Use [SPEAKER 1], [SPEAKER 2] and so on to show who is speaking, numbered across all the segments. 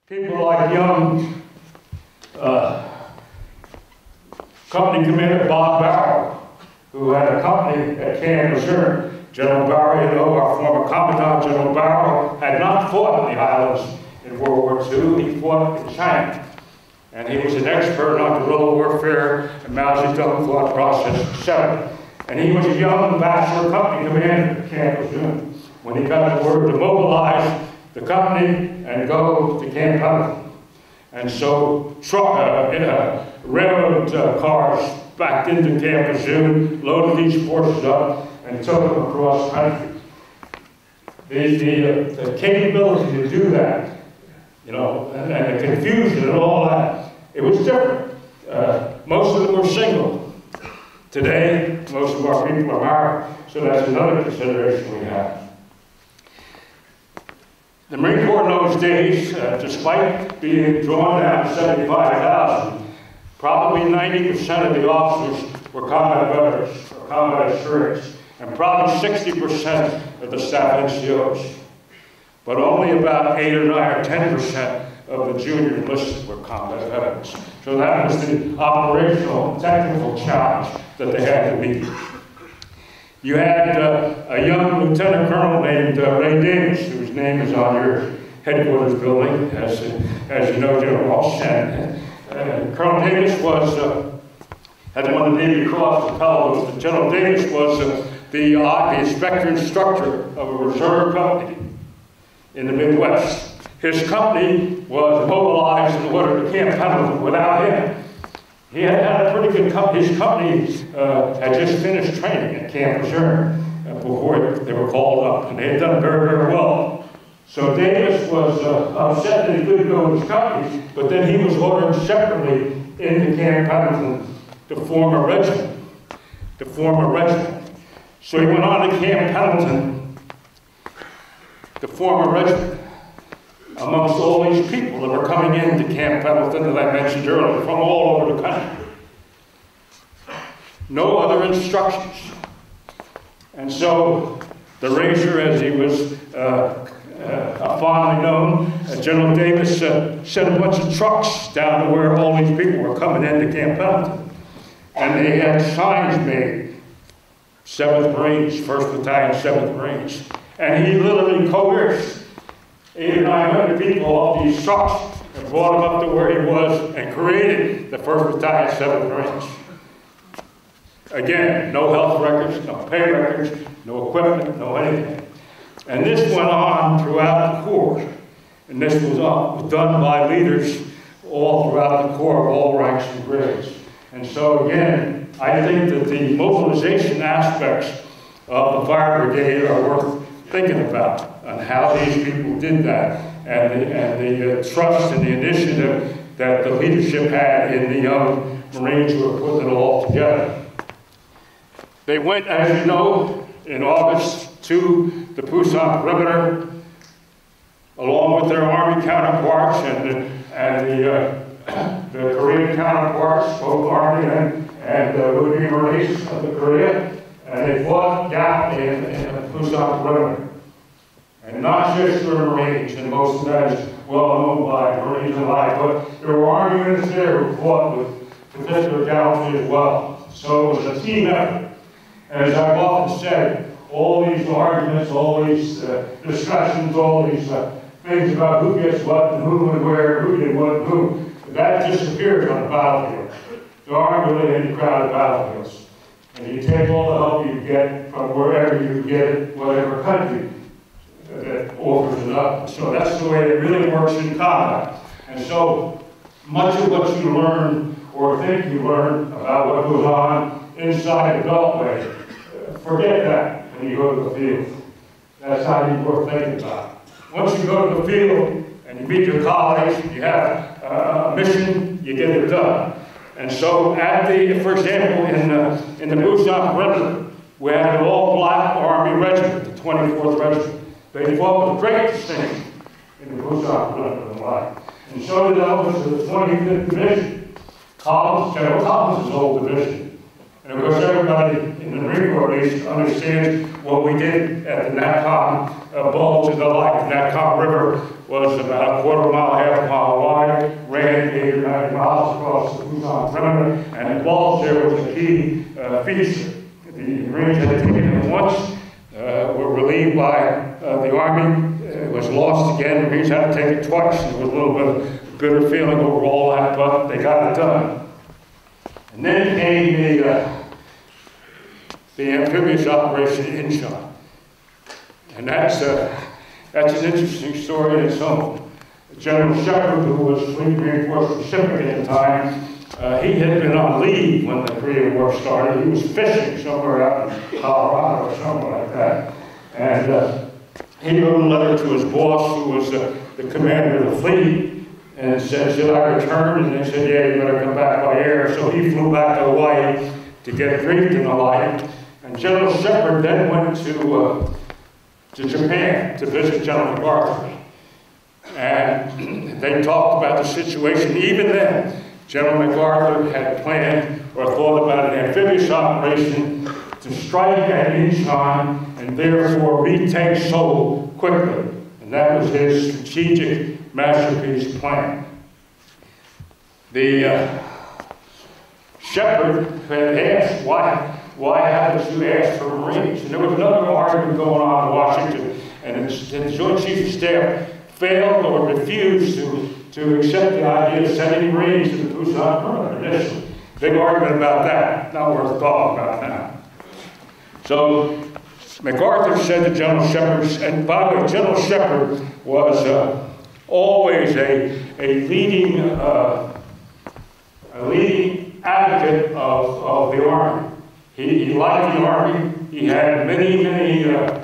[SPEAKER 1] people like young company commander Bob Barrow, who had a company at Camp Missouri. General Barrow, you know, our former commandant, General Barrow, had not fought in the islands in World War II. He fought in China. And he was an expert on guerrilla warfare and Mao Zedong thought process, etc. And he was a young bachelor company commander at Camp Missouri when he got the word to mobilize the company and go to Camp Pendleton. And so railroad cars backed into Camp Missouri, loaded these forces up, and took them across country. The capability to do that, you know, and the confusion and all that, it was different. Most of them were single. Today, most of our people are married, so that's another consideration we have. The Marine Corps in those days, despite being drawn down to 75,000, probably 90% of the officers were combat veterans or combat experienced, and probably 60% of the staff NCOs. But only about 8 or 9 or 10% of the junior enlisted were combat veterans. So that was the operational, technical challenge that they had to meet. You had a young lieutenant colonel named Ray Davis, whose name is on your headquarters building, as you know, General Walsh. And Colonel Davis had won the Navy Cross and Fellows. General Davis was the inspector instructor of a reserve company in the Midwest. His company was mobilized in order to Camp Pendleton. Without him, he had a pretty good company. His company had just finished training at Camp Missouri before they were called up, and they had done very, very well. So Davis was upset that he couldn't go with his company, but then he was ordered separately into Camp Pendleton to form a regiment. So he went on to Camp Pendleton to form a regiment amongst all these people that were coming into Camp Pendleton that I mentioned earlier, from all over the country. No other instructions. And so the Razor, as he was fondly known, General Davis sent a bunch of trucks down to where all these people were coming into Camp Pendleton. And they had signs made, 7th Marines, 1st Battalion, 7th Marines. And he literally coerced 800 or 900 people off these trucks and brought them up to where he was and created the 1st Battalion, 7th Marines. Again, no health records, no pay records, no equipment, no anything. And this went on throughout the Corps. And this was done by leaders all throughout the Corps, all ranks and grades. And so again, I think that the mobilization aspects of the fire brigade are worth thinking about on how these people did that and the trust and the initiative that the leadership had in the young Marines who were putting it all together. They went, as you know, in August to the Pusan perimeter, along with their Army counterparts and the Korean counterparts, both Army and would-be Marines of the Korea, and they fought down in the Pusan perimeter. And not just the Marines, and most of that is well known by Marines alike, but there were Army units there who fought with particular gallantry as well. So it was a team effort. And as I've often said, all these arguments, all these discussions, all these things about who gets what and who and where, who did what and who, that disappears on the battlefield. There aren't really any crowded battlefields. And you take all the help you get from wherever you get it, whatever country that offers it up. So that's the way it really works in combat. And so much of what you learn or think you learn about what goes on inside the Beltway, forget that when you go to the field. That's how you work thinking about it. Once you go to the field and you meet your colleagues, you have a mission, you get it done. And so at for example, in the Pusan perimeter, we had an all-black Army regiment, the 24th Regiment. They fought with great distinction in the Pusan perimeter and the like. And so did elements of the 25th Division. General Collins' old division. And of course, everybody in the Marine Corps at least understands what we did at the Natcom Bulge and the like. The Natcom River was about a quarter mile, half a mile wide, ran 80 or 90 miles across the Luzon perimeter, and the bulge there was a key feature. The Marines had taken it once, were relieved by the Army. It was lost again. The Marines had to take it twice. There was a little bit of bitter feeling over all that, but they got it done. And then came the amphibious operation Inshon. And that's an interesting story in its own. General Shepard, who was Fleet Reinforcement Pacific at the time, he had been on leave when the Korean War started. He was fishing somewhere out in Colorado or something like that. And he wrote a letter to his boss, who was the commander of the fleet, and said, should I return? And they said, yeah, you better come back by air. So he flew back to Hawaii to get briefed and the like. And General Shepard then went to Japan to visit General MacArthur. And they talked about the situation. Even then, General MacArthur had planned or thought about an amphibious operation to strike at Incheon and therefore retake Seoul quickly. And that was his strategic masterpiece plan. The Shepard had asked, why haven't you asked for Marines? And there was another argument going on in Washington, and the Joint Chiefs of Staff failed or refused to accept the idea of sending Marines to the Busan perimeter initially. Big argument about that, not worth talking about now. So MacArthur said to General Shepard, and by the way, General Shepard was always a leading advocate of the Army. He liked the Army. He had many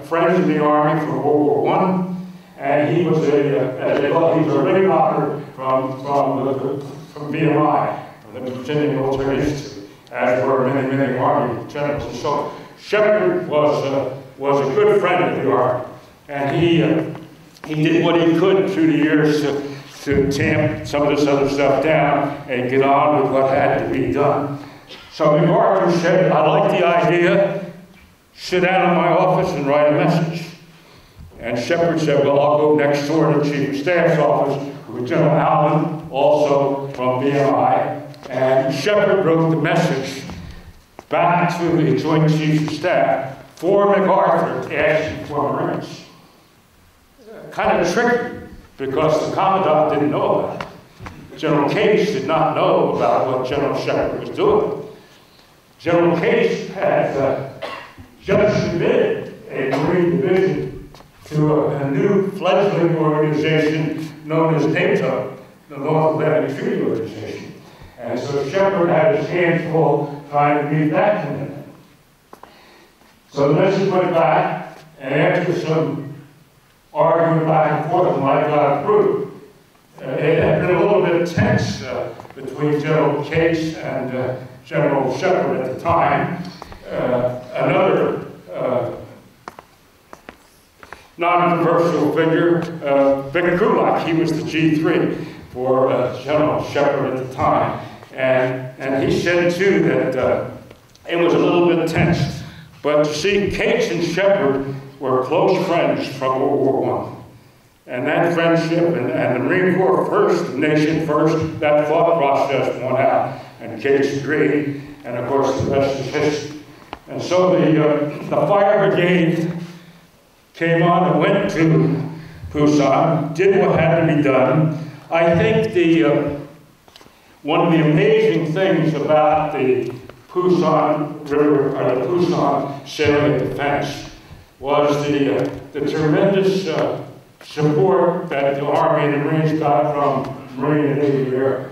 [SPEAKER 1] friends in the Army from World War I, and he was a ring hopper from VMI, from the Virginia Military Institute, as were many Army generals. And so Shepard was a good friend of the Army, and he did what he could through the years to tamp some of this other stuff down and get on with what had to be done. So MacArthur said, I like the idea, sit down in my office and write a message. And Shepard said, well, I'll go next door to the Chief of Staff's office with General Allen, also from VMI. And Shepard wrote the message back to the Joint Chiefs of Staff for MacArthur asking for Marines. Kind of tricky, because the Commandant didn't know about it. General Case did not know about what General Shepard was doing. General Case had just submitted a Marine division to a new fledgling organization known as NATO, the North Atlantic Treaty Organization. And so Shepard had his hands full trying to meet that commitment. So the message went back, and after some arguing back and forth, Mike got approved. It had been a little bit tense between General Case and General Shepard at the time. Another non-controversial figure, Vic Krulak, he was the G3 for General Shepard at the time. And he said, too, that it was a little bit tense. But you see, Case and Shepard were close friends from World War I. And that friendship and the Marine Corps first, the nation first, that thought process won out. And Case agreed, and of course the rest is history. And so the fire brigade came on and went to Busan, did what had to be done. I think one of the amazing things about the Busan River, or the Busan salient defense, was the tremendous support that the Army and the Marines got from Marine and Navy Air.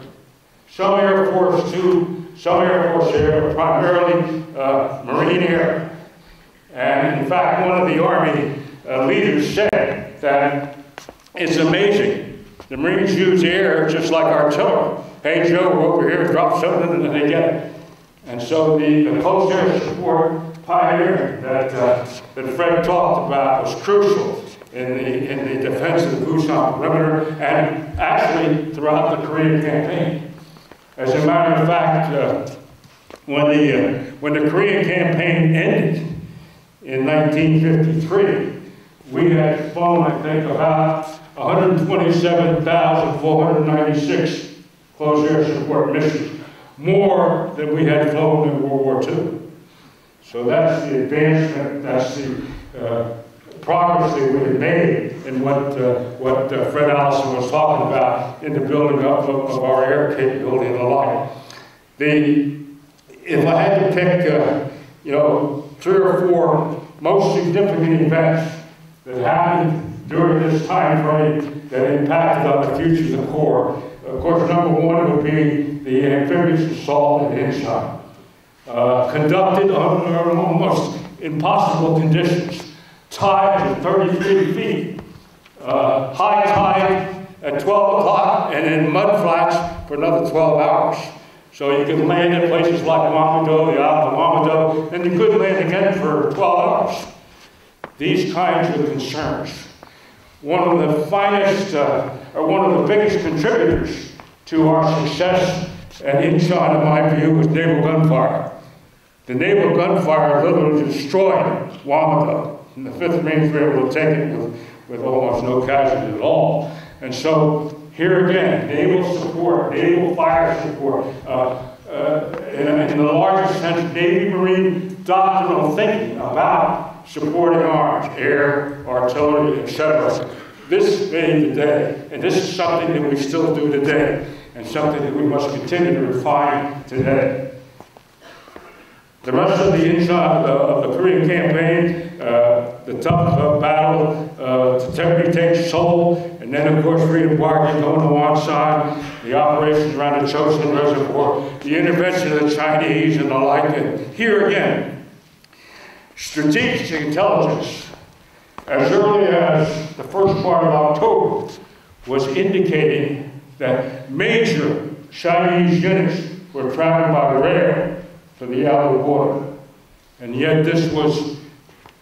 [SPEAKER 1] Some Air Force too, some Air Force Air, but primarily Marine Air. And in fact, one of the Army leaders said that it's amazing. The Marines use air just like artillery. Hey Joe, we're over here, drop something, and they get it. And so the close air support pioneering that Fred talked about was crucial in the defense of the Busan perimeter and actually throughout the Korean campaign. As a matter of fact, when the Korean campaign ended in 1953, we had flown, I think, about 127,496 close air support missions, more than we had flown in World War II. So that's the advancement, that's the progress that we had made in what Fred Allison was talking about in the building up of our air capability and the like. If I had to pick, you know, 3 or 4 most significant events that happened during this time frame that impacted on the future of the Corps, of course, number 1 would be the amphibious assault at Incheon, conducted under almost impossible conditions. Tide to 33 feet, high tide at 12 o'clock, and in mud flats for another 12 hours. So you could land at places like Wamado, the Isle of Wamado, and you could land again for 12 hours. These kinds of concerns. One of the finest, or one of the biggest contributors to our success at Incheon, in my view, was naval gunfire. The naval gunfire literally destroyed Wamado. And the 5th Marines were able to take it with almost no casualties at all. And so, here again, naval support, naval fire support, in the larger sense, Navy Marine doctrinal thinking about supporting arms, air, artillery, etc. This made the day, and this is something that we still do today, and something that we must continue to refine today. The rest of the Incheon, of the Korean campaign, the tough battle to retake Seoul, and then of course re-embarking, going to Wonsan, the operations around the Chosin Reservoir, the intervention of the Chinese and the like. And here again, strategic intelligence, as early as the first part of October, was indicating that major Chinese units were traveling by rail to the outer border. And yet this was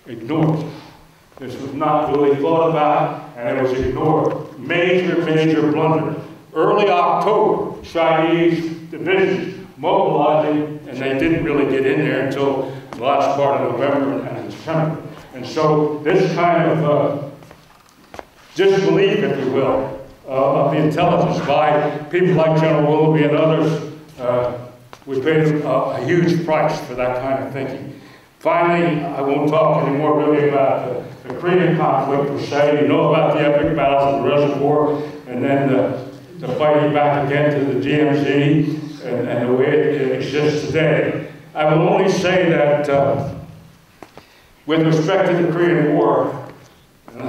[SPEAKER 1] ignored. This was not really thought about, and it was ignored. Major, major blunder. Early October, Chinese divisions mobilizing, and they didn't really get in there until the last part of November and December. And so this kind of disbelief, if you will, of the intelligence by people like General Willoughby and others, we paid a huge price for that kind of thinking. Finally, I won't talk anymore really about the Korean conflict per se. You know about the epic battles of the reservoir, and then the fighting back again to the DMZ, and the way it exists today. I will only say that with respect to the Korean War, and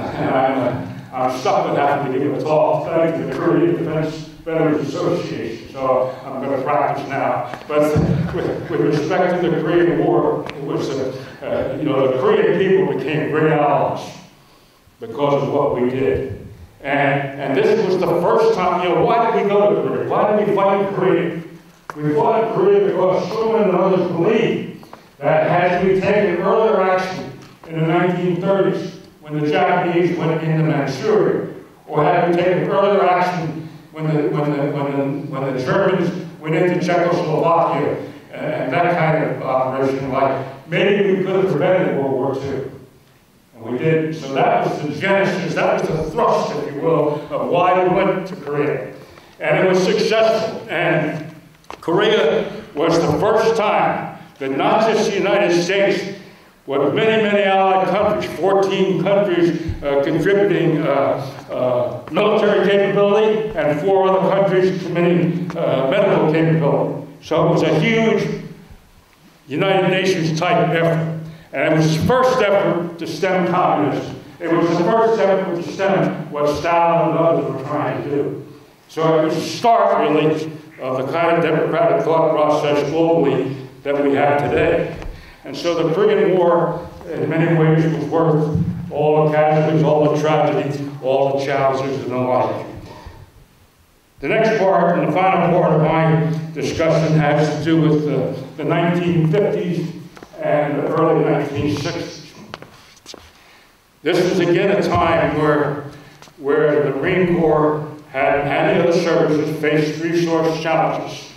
[SPEAKER 1] I'm stuck with having to give a talk thanks to the Korean Defense Veterans Association, so I'm going to practice now. But with respect to the Korean War, it was, you know, the Korean people became great allies because of what we did. And this was the first time, you know, why did we go to Korea? Why did we fight in Korea? We fought in Korea because Truman and others believed that had we taken earlier action in the 1930s, when the Japanese went into Manchuria, or had we taken earlier action when the Germans went into Czechoslovakia, and that kind of operation, like maybe we could have prevented World War II. And we didn't. So that was the genesis, that was the thrust, if you will, of why we went to Korea. And it was successful. And Korea was the first time that not just the United States, but many, many allied countries, 14 countries contributing military capability, and 4 other countries committing medical capability. So it was a huge United Nations type effort. And it was the first effort to stem communism. It was the first effort to stem what Stalin and others were trying to do. So it was the start, really, of the kind of democratic thought process globally that we have today. And so the Korean War, in many ways, was worth all the casualties, all the tragedies, all the challenges, and the like. The next part, and the final part of my discussion, has to do with the 1950s and the early 1960s. This was again a time where the Marine Corps and the other services faced resource challenges.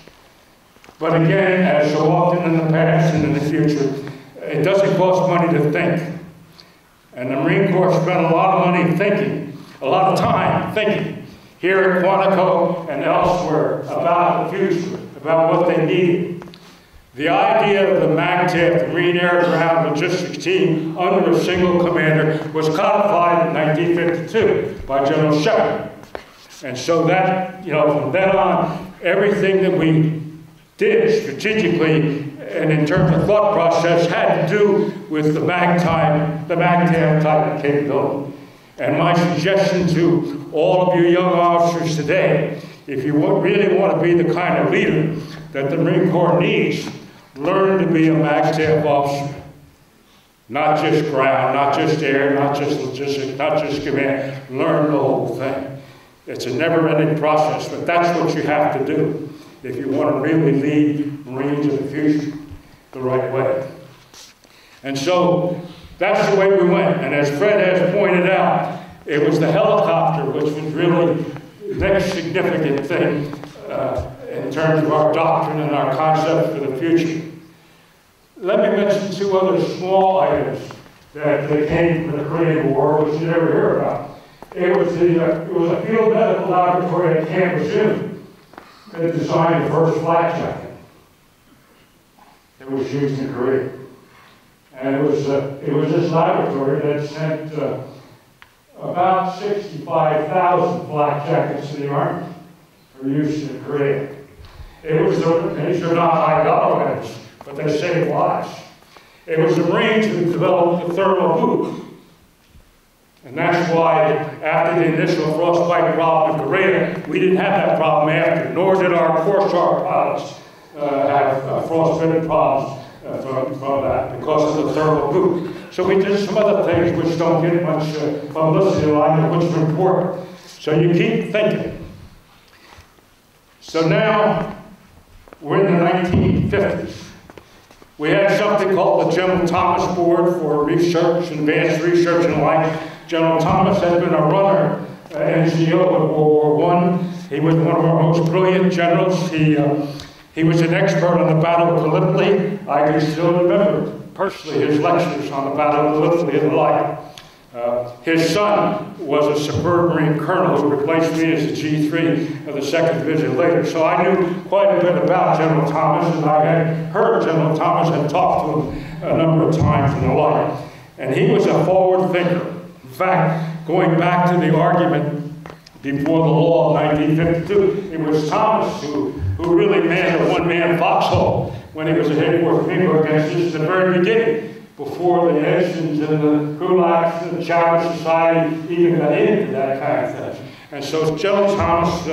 [SPEAKER 1] But again, as so often in the past and in the future, it doesn't cost money to think. And the Marine Corps spent a lot of money thinking, a lot of time thinking, here at Quantico and elsewhere about the future, about what they needed. The idea of the MAGTF, the Marine Air Ground Logistics Team, under a single commander, was codified in 1952 by General Shepard. And so that, from then on, everything that we did strategically and in terms of thought process had to do with the MAGTF type of capability. And my suggestion to all of you young officers today, if you really want to be the kind of leader that the Marine Corps needs, learn to be a MAGTF officer. Not just ground, not just air, not just logistics, not just command. Learn the whole thing. It's a never-ending process, but that's what you have to do if you want to really lead Marines in the future the right way. And so that's the way we went. And as Fred has pointed out, it was the helicopter which was really the next significant thing in terms of our doctrine and our concept for the future. Let me mention two other small items that came from the Korean War, which you never hear about. It was a field medical laboratory at Camp Lejeune that designed the first flak jacket. It was used in Korea. And it was this laboratory that sent about 65,000 flak jackets to the Army for use in Korea. These are not high-dollar items, but they saved lives. It was the Marines who developed the thermal boot. And that's why, after the initial frostbite problem in Korea, we didn't have that problem after, nor did our Corsair pilots have frostbitten problems from that because of the thermal boot. So we did some other things which don't get much publicity, like which are important. So you keep thinking. So now, we're in the 1950s. We had something called the General Thomas Board for Research, Advanced Research and Life. General Thomas had been a runner NCO in World War I. He was one of our most brilliant generals. He was an expert on the Battle of Gallipoli. I can still remember personally his lectures on the Battle of Gallipoli and the like. His son was a superb Marine colonel who replaced me as the G3 of the 2nd Division later. So I knew quite a bit about General Thomas, and I had heard General Thomas and talked to him a number of times and the like. And he was a forward thinker. In fact, going back to the argument before the law of 1952, it was Thomas who really manned a one-man foxhole when he was a headquarters member against us at the very beginning, before the Edisons and the Kulaks and the Chavez Society even got into that kind of thing. And so General Thomas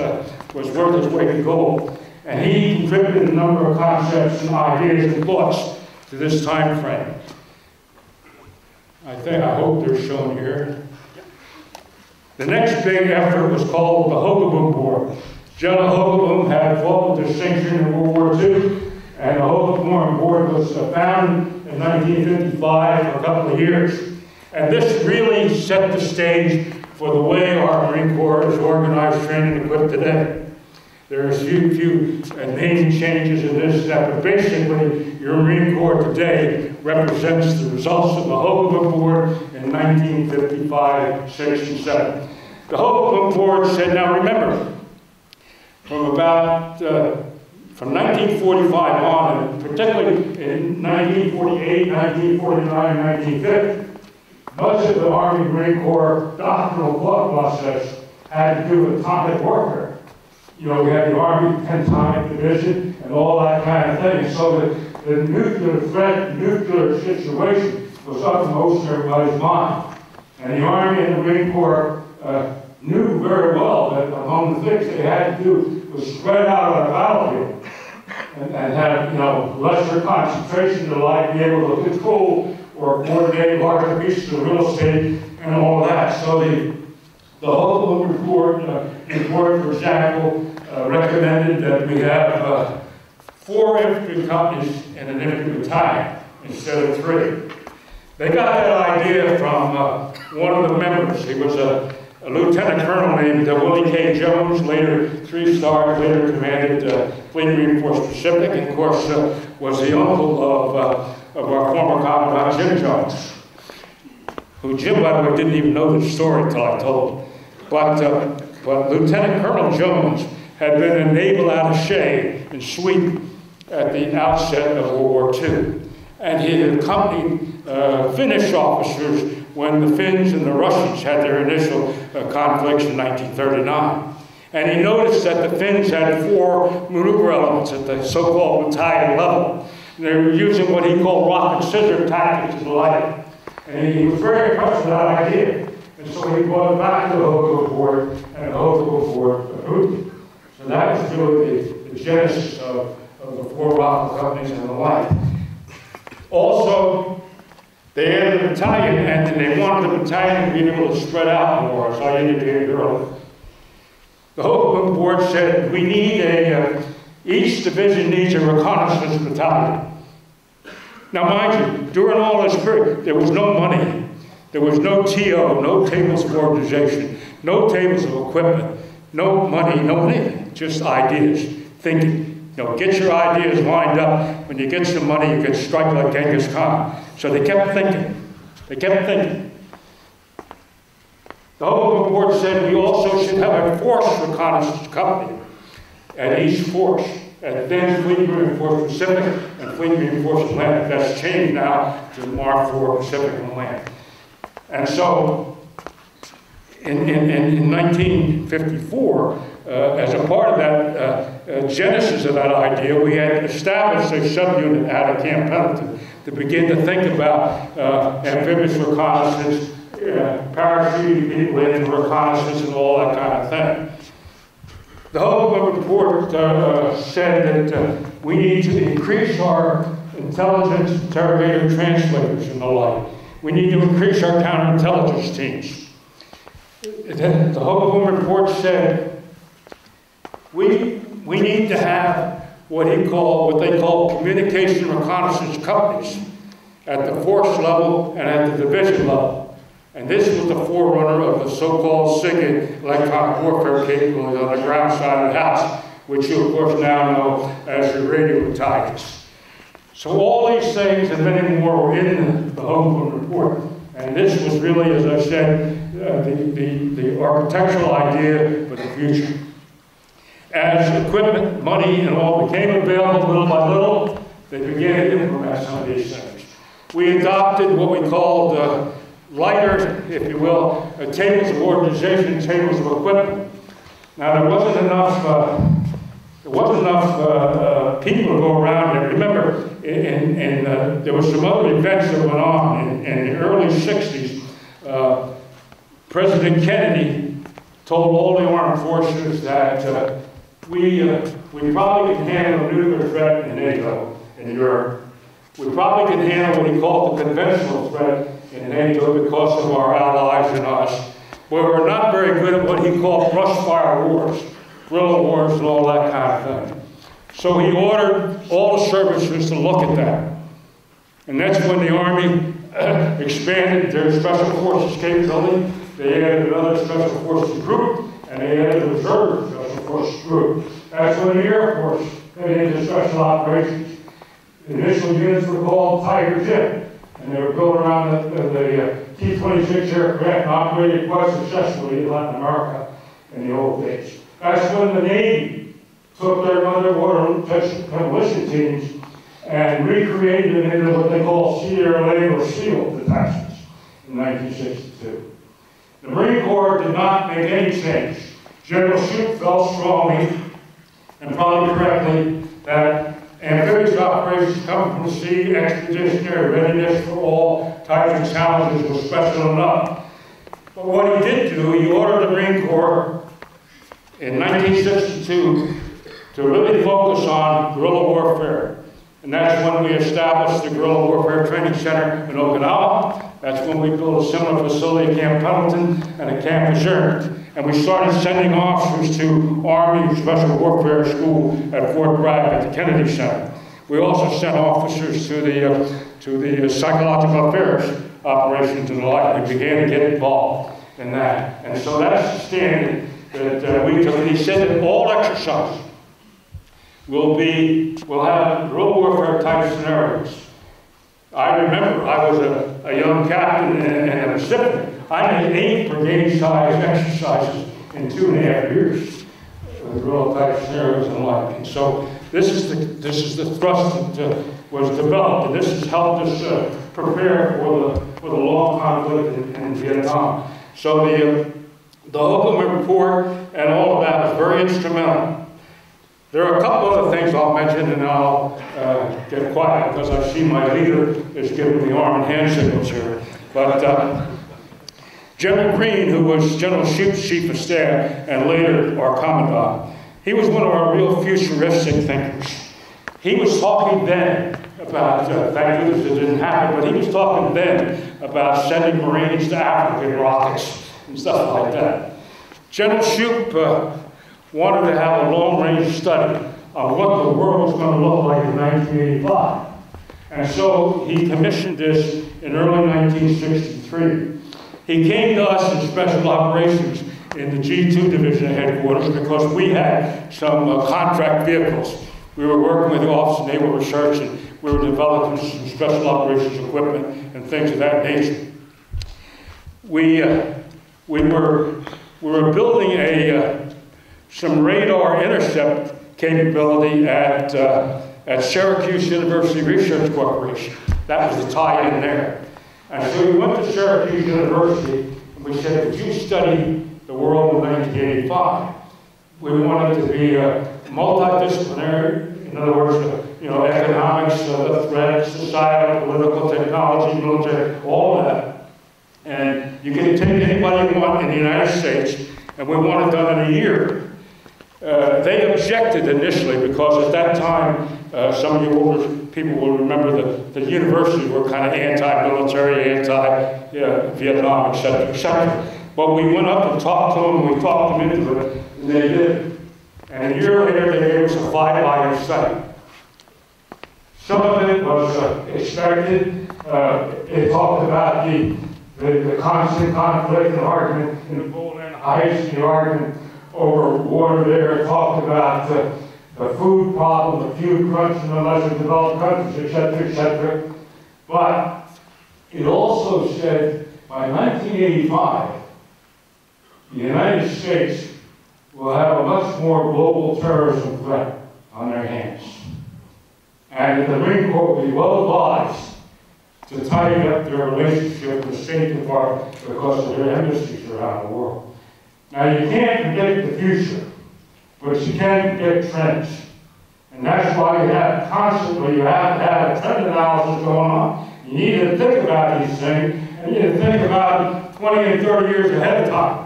[SPEAKER 1] was worth his weight in gold. And he contributed a number of concepts and ideas and thoughts to this time frame. I hope they're shown here. The next big effort was called the Hogaboom Board. General Hogaboom had fought with distinction in World War II, and the Hogaboom Board was founded in 1955 for a couple of years. And this really set the stage for the way our Marine Corps is organized, trained, and equipped today. There are a few name changes in this, but basically your Marine Corps today represents the results of the Hogaboom Board in 1955, 6, and 7. The Hogaboom Board said, now remember, from 1945 on, and particularly in 1948, 1949, 1950, much of the Army Marine Corps doctrinal thought process had to do with atomic warfare. We had the Army Pentatonic Division and all that kind of thing. So the nuclear threat, nuclear situation was uppermost in everybody's mind. And the Army and the Marine Corps knew very well that among the things they had to do was spread out on a battlefield and have, lesser concentration to be able to control or coordinate larger pieces of real estate and all of that. So the Hogaboom report, for example, recommended that we have 4 infantry companies in an infantry battalion instead of 3. They got that idea from one of the members. He was a lieutenant colonel named Willie K. Jones, later 3-star, later commanded Fleet Reinforced Pacific, and of course was the uncle of our former commandant Jim Jones, who Jim, by the way, didn't even know the story until I told him. But Lieutenant Colonel Jones had been a naval attaché in Sweden at the outset of World War II. And he had accompanied Finnish officers when the Finns and the Russians had their initial conflicts in 1939. And he noticed that the Finns had 4 maneuver elements at the so-called battalion level. And they were using what he called rock and scissor tactics and the like. And he was very impressed with that idea. And so he brought it back to the Hogo Board, and the Hogo Board approved it. So that was really the genesis of the 4 rifle companies and the like. Also, they added a battalion, and they wanted the battalion to be able to spread out more, as I indicated earlier. The Hogo Board said, we need each division needs a reconnaissance battalion. Now, mind you, during all this period, there was no money. There was no TO, no tables of organization, no tables of equipment, no money, no anything, just ideas, thinking. You know, get your ideas lined up. When you get some money, you can strike like Genghis Khan. So they kept thinking. They kept thinking. The Hogo Board said we also should have a force reconnaissance company at each force. At then Fleet Reinforced Pacific and Fleet Reinforced Atlantic. That's changed now to Mark IV Pacific and Atlantic. And so, in 1954, as a part of that genesis of that idea, we had established a subunit out of Camp Pendleton to begin to think about amphibious reconnaissance, parachuting people in for reconnaissance, and all that kind of thing. The Hogo report said that we need to increase our intelligence, interrogator, translators, and the like. We need to increase our counterintelligence teams. The Hogo report said we need to have what they call communication reconnaissance companies at the force level and at the division level. And this was the forerunner of the so-called SIG electronic warfare capability on the ground side of the house, which you, of course, now know as your radio intelligence. So all these things and many more were in the Hogo report. And this was really, as I said, the architectural idea for the future. As equipment, money, and all became available little by little, they began to implement some of these things. We adopted what we called lighter, if you will, tables of organization, tables of equipment. Now there wasn't enough people to go around there. Remember, there were some other events that went on in the early 60s. President Kennedy told all the armed forces that we probably can handle a nuclear threat in NATO, in Europe. We probably can handle what he called the conventional threat in NATO because of our allies and us. But we're not very good at what he called brush fire wars, guerrilla wars, and all that kind of thing. So he ordered all the services to look at that. And that's when the Army expanded their Special Forces capability. They added another Special Forces group, and they added a reserve Special Forces group. That's when the Air Force headed into special operations. The initial units were called Tiger Jet, and they were built around the T-26 aircraft and operated quite successfully in Latin America in the old days. That's when the Navy took their underwater demolition teams and recreated them into what they call Sierra Leone or SEAL detachments in 1962. The Marine Corps did not make any change. General Shoup felt strongly, and probably correctly, that amphibious operations come from the sea, expeditionary readiness for all types of challenges was special enough. But what he did do, he ordered the Marine Corps in 1962 to really focus on guerrilla warfare. And that's when we established the Guerrilla Warfare Training Center in Okinawa. That's when we built a similar facility at Camp Pendleton and at Camp Lejeune. And we started sending officers to Army Special Warfare School at Fort Bragg at the Kennedy Center. We also sent officers to the psychological affairs operations and the like. We began to get involved. in that. And so that's the standard that we took. And he said that all exercises will have guerrilla warfare type scenarios. I remember I was a young captain in the Pacific. I made 8 brigade-size exercises in 2.5 years with guerrilla type scenarios and the like. And so this is the thrust that was developed, and this has helped us prepare for the long conflict in Vietnam. So the Holcomb report and all of that was very instrumental. There are a couple other things I'll mention, and I'll get quiet because I see my leader is giving the arm and hand signals here. But General Green, who was General Shoup's chief of staff and later our commandant, he was one of our real futuristic thinkers. He was talking then about, thank goodness it didn't happen, but he was talking then about sending Marines to Africa in rockets and stuff like that. General Shoup wanted to have a long-range study on what the world was going to look like in 1985. And so he commissioned this in early 1963. He came to us in special operations in the G2 Division headquarters because we had some contract vehicles. We were working with the Office of Naval Research, and we were developing some special operations equipment and things of that nature. We were building some radar intercept capability at Syracuse University Research Corporation. That was the tie-in there. And so we went to Syracuse University, and we said, would you study the world in 1985? We wanted to be multidisciplinary, in other words, economics, the threats, societal, political, technology, military, all of that. And you can take anybody you want in the United States, and we want it done in a year. They objected initially because at that time, some of you older people will remember the universities were kind of anti-military, anti-Vietnam, et cetera, et cetera. But we went up and talked to them, and we talked them into it, and they did it. And a year later, they gave us a 5-volume study. Some of it was expected. It talked about the constant conflict and argument in the Golan Heights, the argument over water there. It talked about the food problem, the food crunch in the lesser developed countries, et cetera, et cetera. But it also said by 1985, the United States will have a much more global terrorism threat on their hands. And the Marine Corps will be well advised to tighten up their relationship with the State Department because of their embassies around the world. Now, you can't predict the future, but you can predict trends. And that's why you have to have a trend analysis going on. You need to think about these things, and you need to think about 20 and 30 years ahead of time.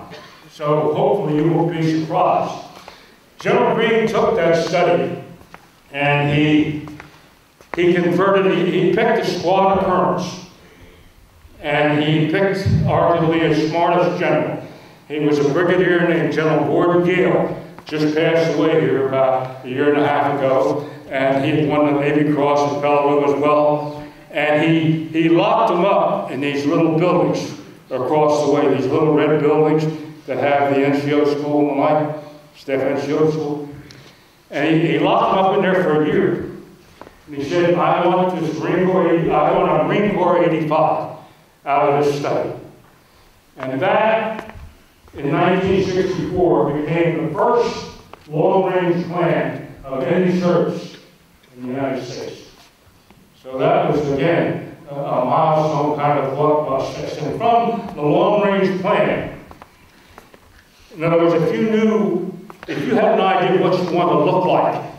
[SPEAKER 1] So hopefully you won't be surprised. General Green took that study, and he converted, he picked a squad of colonels, and he picked arguably his smartest general. He was a brigadier named General Gordon Gale, just passed away here about a year and a half ago, and he had won the Navy Cross in Belleau as well. And he locked them up in these little buildings across the way, these little red buildings that have the NCO school and the like, Staff NCO school. And he locked them up in there for a year. And he said, I want a Marine Corps 85 out of this study. And that, in 1964, became the first long-range plan of any service in the United States. So that was, again, a milestone kind of thought process. And from the long-range plan, in other words, if you had an idea what you want to look like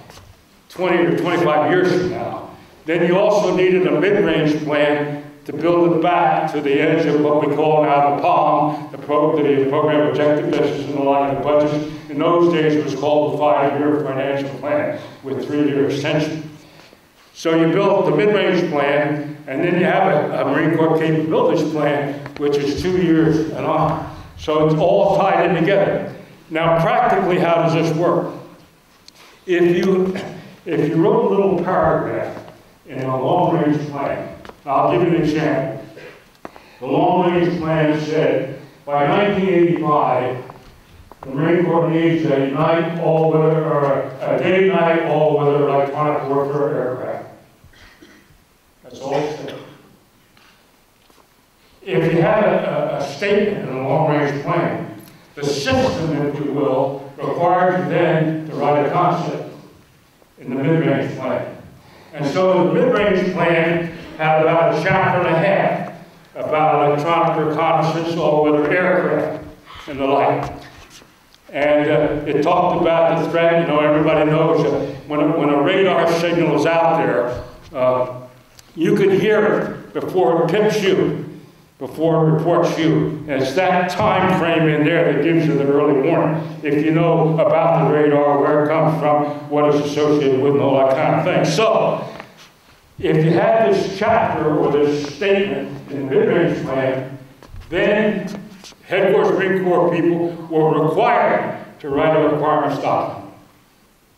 [SPEAKER 1] 20 or 25 years from now, then you also needed a mid-range plan to build it back to the edge of what we call now the POM, the Program Objective Business and the like, the budget. In those days, it was called the 5-year financial plan with 3-year extension. So you build the mid-range plan, and then you have a Marine Corps capabilities plan, which is 2 years and on. So it's all tied in together. Now, practically, how does this work? If you wrote a little paragraph in a long-range plan, I'll give you an example. The long-range plan said by 1985, the Marine Corps needs a night all-weather, or a day-night all-weather electronic warfare aircraft. That's all it said. If you had a statement in a long-range plan, the system, if you will, requires you then to write a concept in the mid-range plan. And so the mid-range plan had about a chapter and a half about electronic reconnaissance, all-weather aircraft, and the like. And it talked about the threat. You know, everybody knows that when a radar signal is out there, you can hear it before it tips you, before it reports you. And it's that time frame in there that gives you the early warning. If you know about the radar, where it comes from, what it's associated with, and all that kind of thing. So, if you had this chapter or this statement in the mid-range plan, then Headquarters Marine Corps people were required to write a requirements document.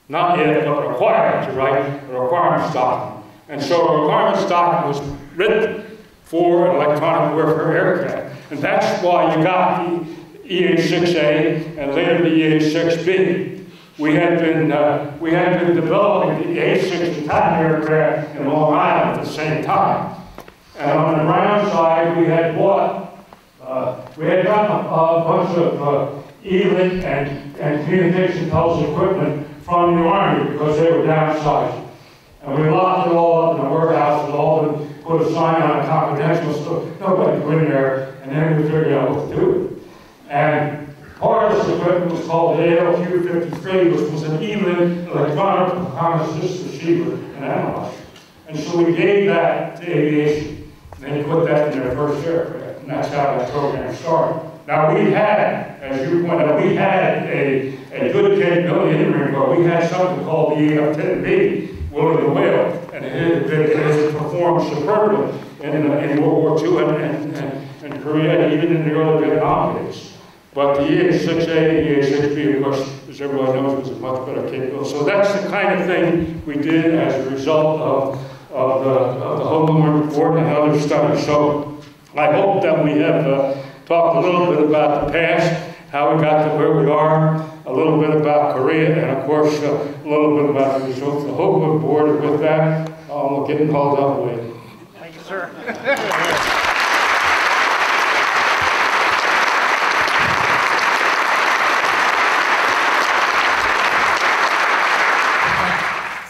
[SPEAKER 1] Not yet, but required to write a requirements document. And so a requirements document was written for an electronic warfare aircraft. And that's why you got the EA-6A and later the EA-6B. We had been developing the A-6 attack aircraft in Long Island at the same time. And on the ground side, we had gotten a bunch of E-link and communication intelligence equipment from the Army because they were downsized. And we locked it all up in a warehouse. It all been put a sign on it, confidential, so nobody could go in there, and then we figured out what to do. And part of this equipment was called the ALQ-53, which was an E-link electronic reconnaissance receiver and analyzer. And so we gave that to aviation, and they put that in their first aircraft, and that's how that program started. Now we had, as you pointed out, we had a good capability in the Marine Corps. We had something called the EF-10B, Willie the Whale, and it has performed superbly in World War II and Korea, even in the early Vietnam days. But the EA-6A, the EA-6B, of course, as everybody knows, was a much better capability. So that's the kind of thing we did as a result of the Homeland Report and other studies. So I hope that we have talked a little bit about the past, how we got to where we are, a little bit about Korea, and of course, a little bit about the results. I hope we're bored with that. I'm getting hauled up with.
[SPEAKER 2] Thank you, sir.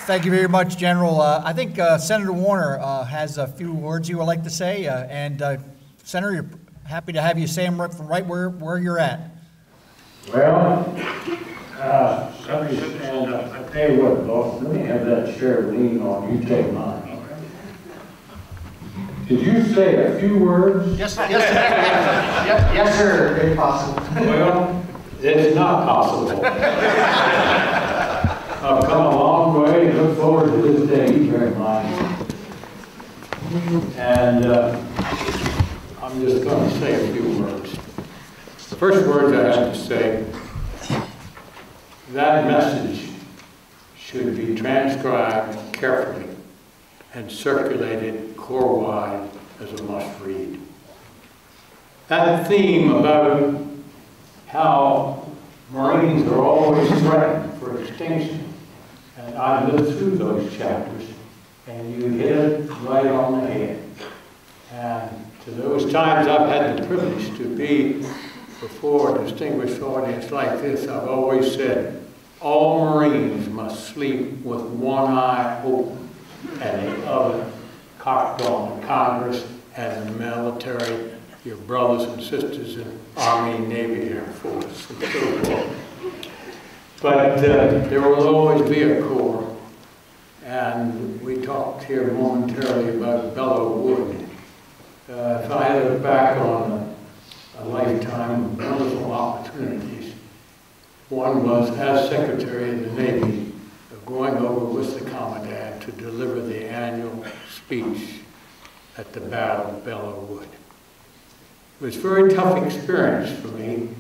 [SPEAKER 3] Thank you very much, General. I think Senator Warner has a few words you would like to say. Senator, you're happy to have you say them right where you're at.
[SPEAKER 4] Well, let me stand up. I tell you what, boss, let me have that chair lean on. You take mine. Did you say a few words?
[SPEAKER 3] Yes, yes, sir, if possible.
[SPEAKER 4] Well, it's not possible. I've come a long way and look forward to this day very much. And I'm just going to say a few words. The first words I have to say, that message should be transcribed carefully and circulated Corps-wide as a must-read. That theme about how Marines are always threatened for extinction, and I lived through those chapters, and you hit it right on the head. And to those times I've had the privilege to be before a distinguished audience like this, I've always said, all Marines must sleep with one eye open and the other cocked on Congress and the military, your brothers and sisters in Army, Navy, Air Force, and so forth. But there will always be a Corps. And we talked here momentarily about Belleau Wood. If I look back on a lifetime of wonderful opportunities, one was as Secretary of the Navy, going over with the Commandant to deliver the annual speech at the Battle of Belleau Wood. It was a very tough experience for me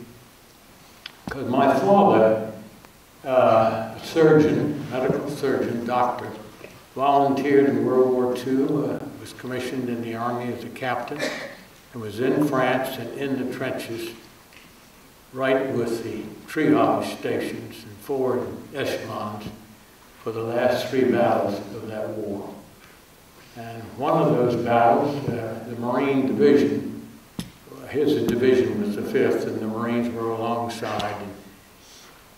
[SPEAKER 4] because my father, a surgeon, medical surgeon, doctor, volunteered in World War II, was commissioned in the Army as a captain, and was in France and in the trenches right with the triage stations and forward echelons for the last 3 battles of that war. And one of those battles, the Marine Division, his division was the 5th, and the Marines were alongside. And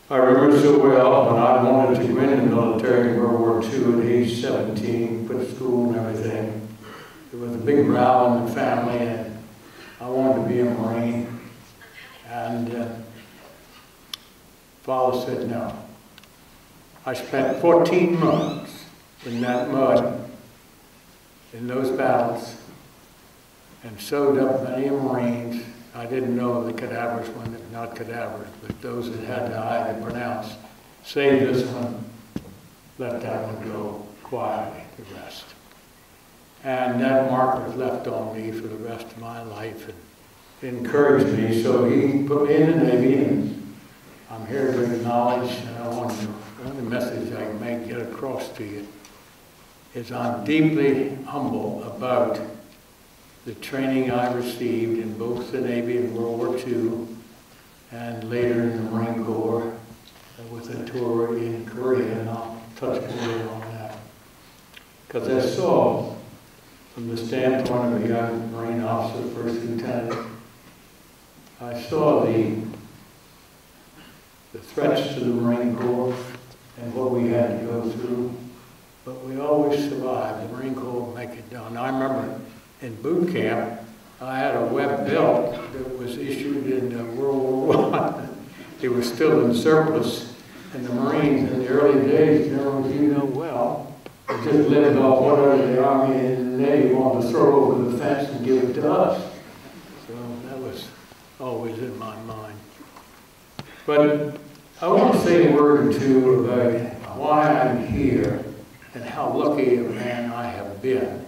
[SPEAKER 4] I remember so well when I wanted to go in the military in World War II at age 17, quit school and everything. There was a big row in the family, and I wanted to be a Marine. And Father said no. I spent 14 months in that mud, in those battles, and sewed up many Marines. I didn't know the cadavers, not cadavers, but those that had the eye to pronounce. Save this one, let that one go quietly to rest. And that mark was left on me for the rest of my life and encouraged me. So he put me in the Navy, and I'm here to acknowledge, and I want the message I may get across to you is I'm deeply humble about the training I received in both the Navy in World War II and later in the Marine Corps with a tour in Korea, and I'll touch more on that. Because I saw, from the standpoint of a young Marine officer, first lieutenant, I saw the threats to the Marine Corps and what we had to go through, but we always survived. The Marine Corps would make it done. I remember in boot camp, I had a web belt that was issued in World War I. It was still in surplus, and the Marines in the early days, General, as you know well, just lived off whatever the Army and the Navy wanted to throw over the fence and give it to us. So that was always in my mind. But I want to say a word or two about why I'm here and how lucky a man I have been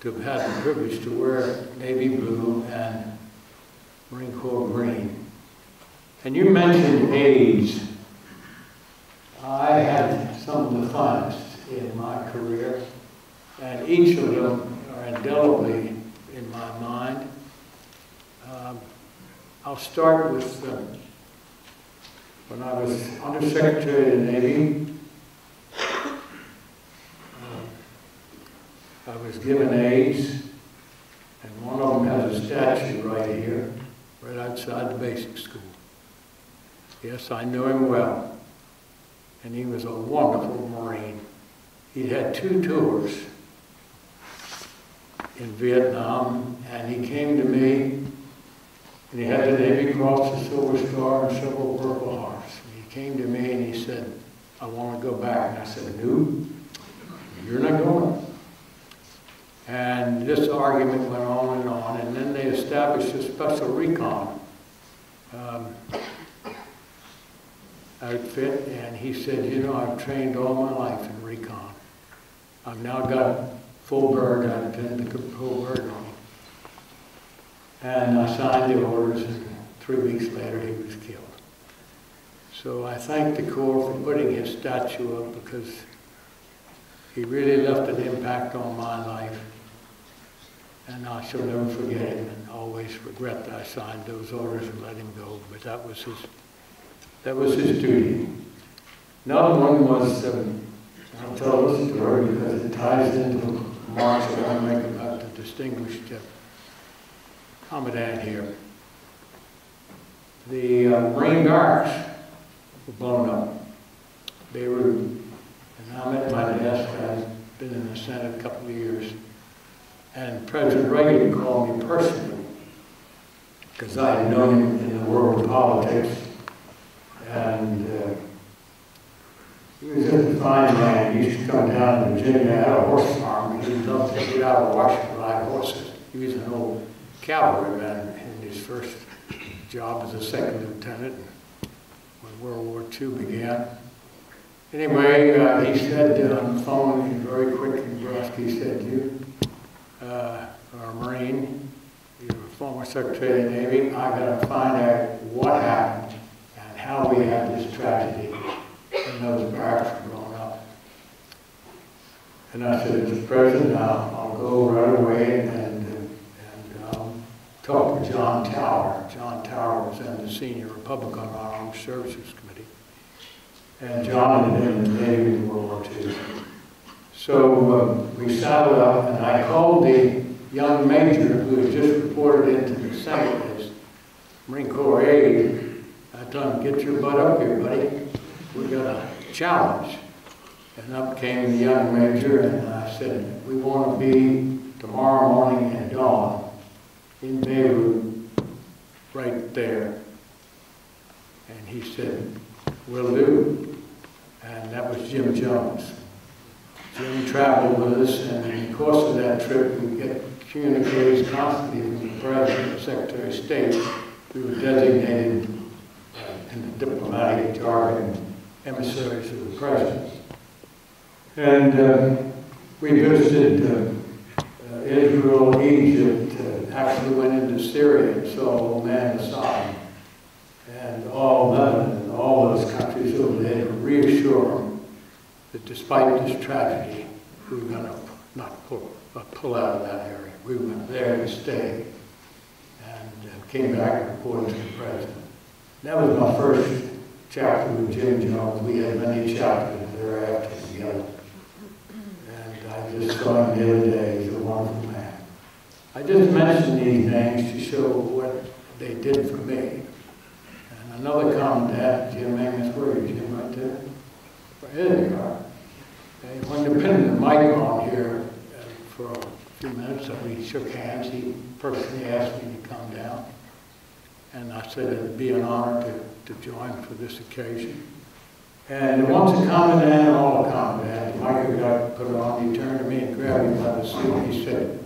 [SPEAKER 4] to have had the privilege to wear Navy blue and Marine Corps green. And you mentioned AIDS. I had some of the finest in my career, and each of them are indelibly in my mind. I'll start with when I was Under Secretary of the Navy. I was given AIDS, and one of them has a statue right here, right outside the basic school. Yes, I knew him well, and he was a wonderful Marine. He'd had 2 tours in Vietnam, and he came to me, and he had the Navy Cross, the Silver Star, and several Purple Hearts. And he came to me and he said, I want to go back. And I said, no, you're not going. And this argument went on, and then they established a special recon outfit, and he said, you know, I've trained all my life in recon. I've now got full bird, I intend to put full bird on me. And I signed the orders, and 3 weeks later he was killed. So I thank the Corps for putting his statue up, because he really left an impact on my life. And I shall never forget him, and always regret that I signed those orders and let him go. But that was his duty. Another one was, I'll tell this story because it ties into remarks that I make about the distinguished Commandant here. The Marine barracks were blown up. They were, and I'm at my desk, I've been in the Senate a couple of years, and President Reagan called me personally, because I had known him in the world of politics, and he was just a fine man. He used to come down to Virginia, had a horse farm, he loved to get out of Washington ride horses. He was an old cavalryman in his first job as a second lieutenant when World War II began. Anyway, he said on the phone, he was very quick and brusque, he said, you are a Marine, you're a former Secretary of the Navy, I got to find out what happened and how we had this tragedy when those barracks were blown up. And I said, Mr. President, I'll go right away and talked to John Tower. John Tower was then the senior Republican on our Armed Services Committee. And John had been in the Navy in World War II. So we saddled up, and I called the young major who had just reported into the Senate as Marine Corps aide. I told him, get your butt up here, buddy. We got a challenge. And up came the young major, and I said, we want to be tomorrow morning at dawn in Beirut, right there. And he said, will do. And that was Jim Jones. Jim traveled with us, and in the course of that trip, we get communiques constantly from the President and Secretary of State. We were designated in the diplomatic jargon emissaries of the President. And we visited Israel, Egypt, actually went into Syria and saw old man Assad, and all Lebanon, and all those countries over there to reassure them that despite this tragedy, we were going to not pull out of that area. We were there to stay, and came back and reported to the President. That was my first chapter with Jim Jones. We had many chapters thereafter together. And I just saw him the other day. He's a wonderful man. I just mentioned these names to show what they did for me. And another combat, Jim Amos, where is Jim? Right there? There you are. Okay. When they put the mic on here for a few minutes, we shook hands. He personally asked me to come down. And I said it would be an honor to join for this occasion. And once a commandant, all a commandant, Michael got put on, he turned to me and grabbed me by the seat and he said,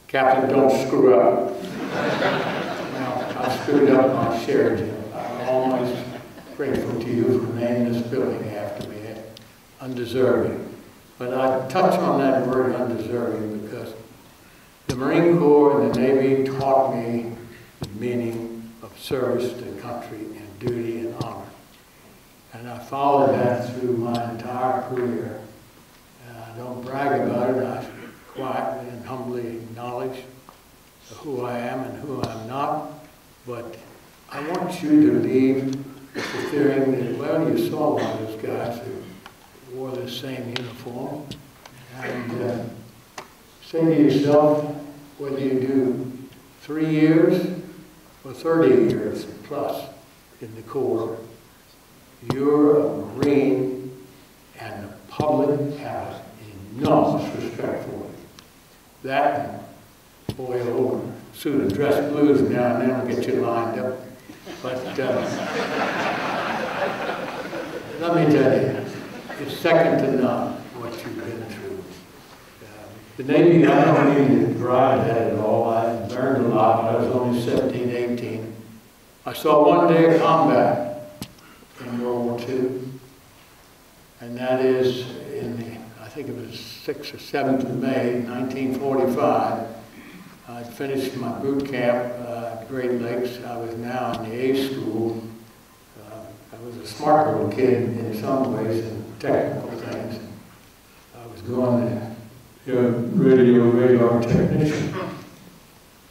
[SPEAKER 4] Captain, don't screw up. Now, I screwed up my share, Jim. I'm always grateful to you for naming this building after me, undeserving. But I touch on that word undeserving because the Marine Corps and the Navy taught me the meaning of service to the country and duty and honor. And I followed that through my entire career. And I don't brag about it. I quietly and humbly acknowledge who I am and who I'm not. But I want you to leave with the theory that, well, you saw one of those guys who wore the same uniform. And say to yourself, whether you do 3 years or 30 years plus in the Corps, you're a Marine, and the public has enormous respect for you. That, boy, old suit of dress blues now and then will get you lined up. But let me tell you, it's second to none what you've been through. The Navy, I don't mean to drive that at all. I learned a lot. I was only 17, 18. I saw one day of combat in World War II, and that is in the, I think it was 6th or 7th of May, 1945. I'd finished my boot camp at Great Lakes. I was now in the A school. I was a smart little kid in some ways and technical things. I was going to radio radar technician.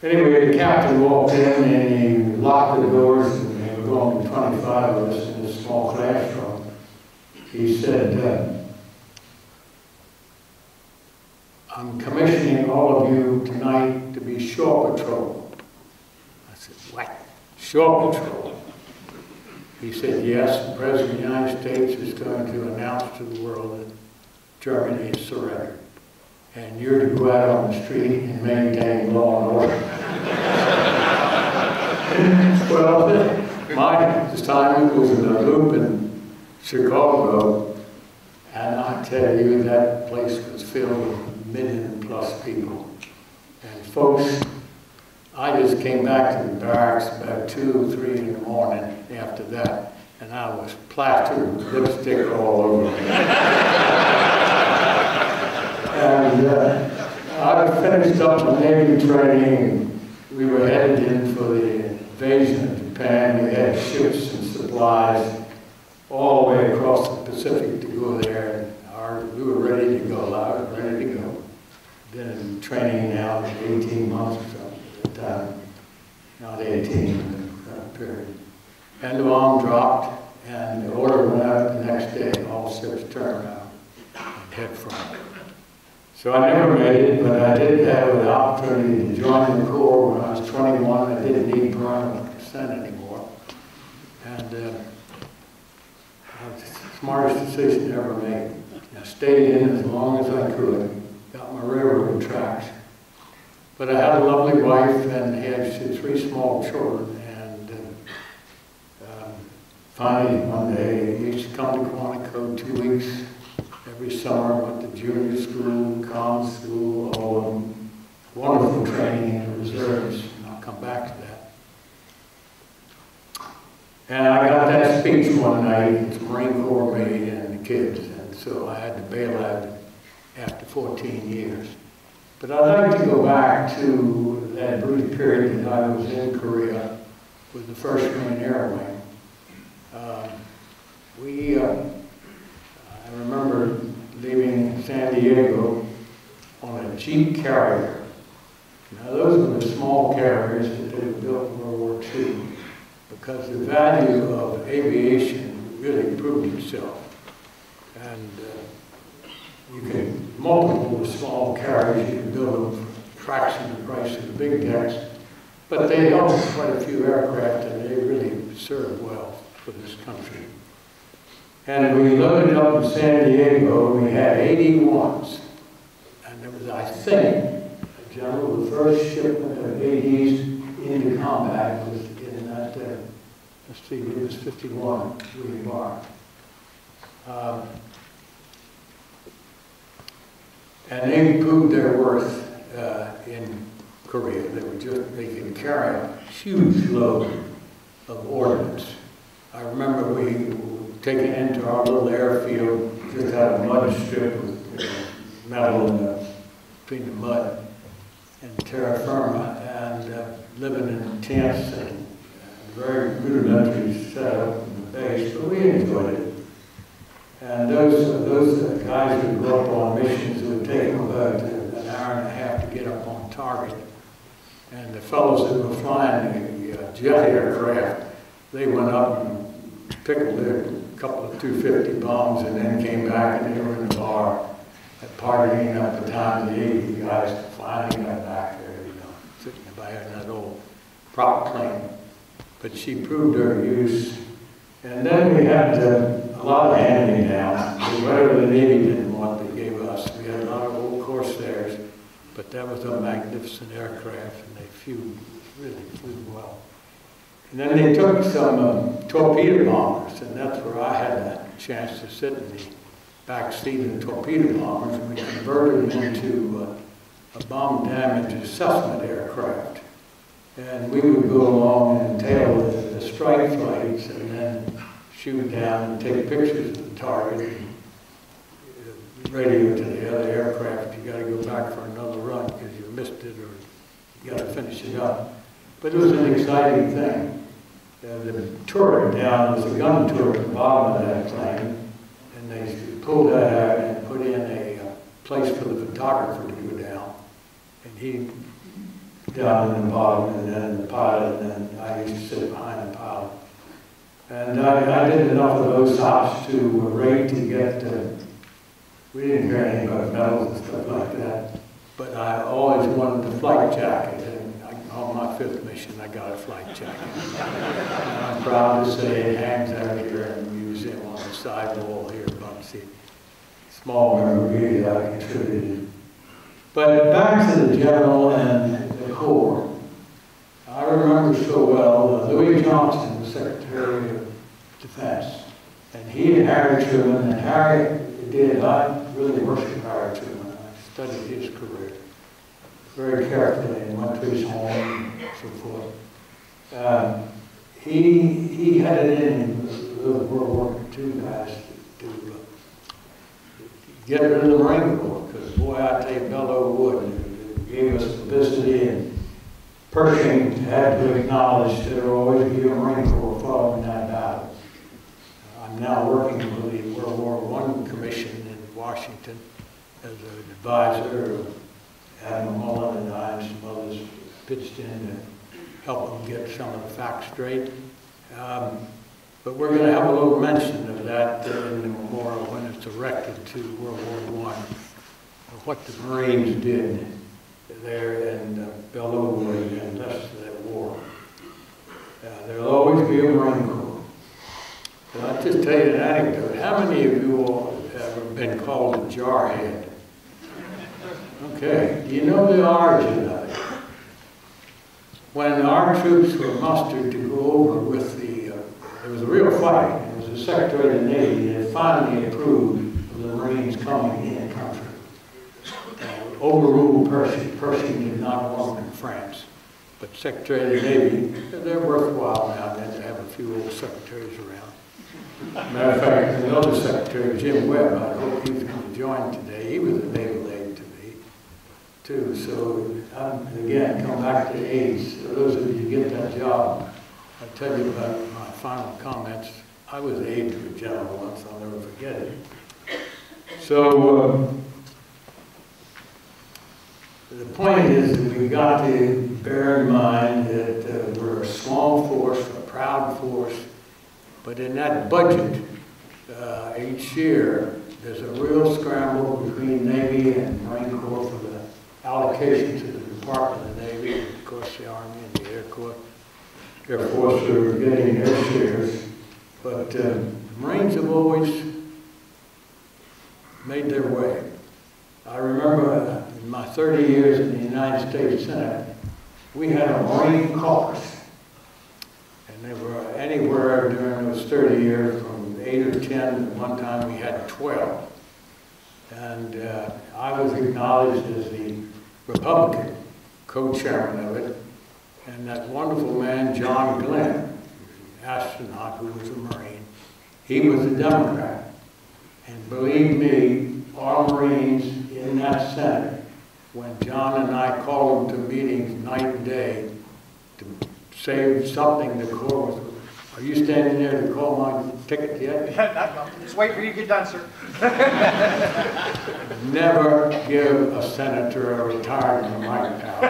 [SPEAKER 4] Anyway, the captain walked in and he locked the doors, and there were only 25 of us in this small classroom. He said, I'm commissioning all of you tonight to be shore patrol. I said, what? Shore patrol? He said, yes, the President of the United States is going to announce to the world that Germany has surrendered. And you're to go out on the street and maintain law and order. Well, my assignment was in a loop in Chicago, and I tell you, that place was filled with 1 million plus people. And folks, I just came back to the barracks about 2 or 3 in the morning after that, and I was plastered with lipstick all over me. And I finished up my Navy training. We were headed in for the invasion of Japan. We had ships and supplies all the way across the Pacific to go there. We were ready to go. I was ready to go. Been in training now for 18 months or so at the time. not 18 in the current period. And the bomb dropped, and the order went out the next day, all ships turned around and head for it. So I never made it, but I did have the opportunity to join the Corps when I was 21. I didn't need parental consent anymore. And it was the smartest decision ever made. I stayed in as long as I could, got my railroad tracks. But I had a lovely wife and had 3 small children. And finally, one day, he used to come to Quantico 2 weeks every summer, went to junior school, comm school, all of them. Wonderful training in the reserves, and I'll come back to that. And I got that speech one night, the Marine Corps made, and the kids, and so I had to bail out after 14 years. But I'd like to go back to that brief period that I was in Korea with the 1st Marine Air Wing. I remember leaving San Diego on a Jeep carrier. Now those were the small carriers that they built in World War II because the value of aviation really proved itself. And you can multiple the small carriers, you can build them for a fraction of the price of the big decks, but they held quite a few aircraft and they really served well for this country. And we loaded up in San Diego, we had 81s. And there was, I think, General, the first shipment of 80s into combat was in that, let's see, it was 51 we embarked. And they proved their worth in Korea. They could carry a huge load of ordnance. I remember we taken into our little airfield, just had a mud strip with metal in between the mud and terra firma, and living in tents and very rudimentary setup in the base, but we enjoyed it. And those guys who grew up on missions would take them about an hour and a half to get up on target. And the fellows that were flying the jet aircraft, they went up and pickled a couple of 250 bombs and then came back and they were in the bar at partying up the time the 80 guys finally got back there, sitting by in that old prop plane. But she proved her use. And then we had a lot of hand-me-downs. Whatever the Navy didn't want, they gave us. We had a lot of old Corsairs, but that was a magnificent aircraft and they really flew well. And then they took some torpedo bombers, and that's where I had that chance to sit in the back seat of the torpedo bombers, and we converted them into a bomb damage assessment aircraft. And we would go along and tail the strike flights and then shoot down and take pictures of the target and radio to the other aircraft. You got to go back for another run because you missed it or you got to finish it up. But it was an exciting thing. The turret down was a gun turret at the bottom of that plane, and they pulled that out and put in a place for the photographer to go down. And he down in the bottom, and then the pilot, and then I used to sit behind the pilot. And I did enough of those hops to rate to get, we didn't hear anything about medals and stuff like that, but I always wanted the flight jacket. On my 5th mission, I got a flight jacket. And I'm proud to say it hangs out here in the museum on the side wall here in Bunsey. Small memorabilia I contributed. But back to the General and the Corps. I remember so well, Louis Johnston was Secretary of Defense. And he and Harry Truman, and Harry did, I really worship Harry Truman. I studied his career very carefully and went to his home and so forth. He had it in the World War II guys to get rid of the Marine Corps, because boy, I tell you, Belleau would. It gave us publicity, and Pershing had to acknowledge there will always be a Marine Corps following that battle. I'm now working with the World War I Commission in Washington as an advisor of Admiral Mullen and I and some others pitched in to help them get some of the facts straight. But we're going to have a little mention of that in the memorial when it's erected to World War I, of what the Marines did there in Belleau and the rest of that war. There'll always be a Marine Corps. And I'll just tell you an anecdote. How many of you all have ever been called a jarhead? Okay, do you know the origin of it? When our troops were mustered to go over with there was a real fight. It was the Secretary of the Navy that finally approved of the Marines coming in the country. Overruled Pershing. Pershing did not want them in France. But Secretary of the Navy, they're worthwhile now then to have a few old secretaries around. Matter of fact, another secretary, Jim Webb, I hope he's going to join today. He was a naval aide to me, too. So, again, come back to AIDS. For those of you who get that job, I'll tell you about my final comments. I was aide to a general once, I'll never forget it. So, the point is that we've got to bear in mind that we're a small force, a proud force, but in that budget, each year, there's a real scramble between Navy and Marine Corps for the allocation to the Department of the Navy, and of course the Army and the Air Corps. Air Force are getting their shares, but the Marines have always made their way. I remember in my 30 years in the United States Senate, we had a Marine caucus. And they were anywhere during those 30 years from 8 or 10, and one time we had 12. And I was acknowledged as the Republican co-chairman of it. And that wonderful man, John Glenn, an astronaut who was a Marine, he was a Democrat. And believe me, our Marines in that Senate, when John and I called them to meetings night and day to save something the Corps was, are you standing there to call my ticket yet?
[SPEAKER 2] Just wait for you to get done, sir.
[SPEAKER 4] Never give a senator a retired mic power.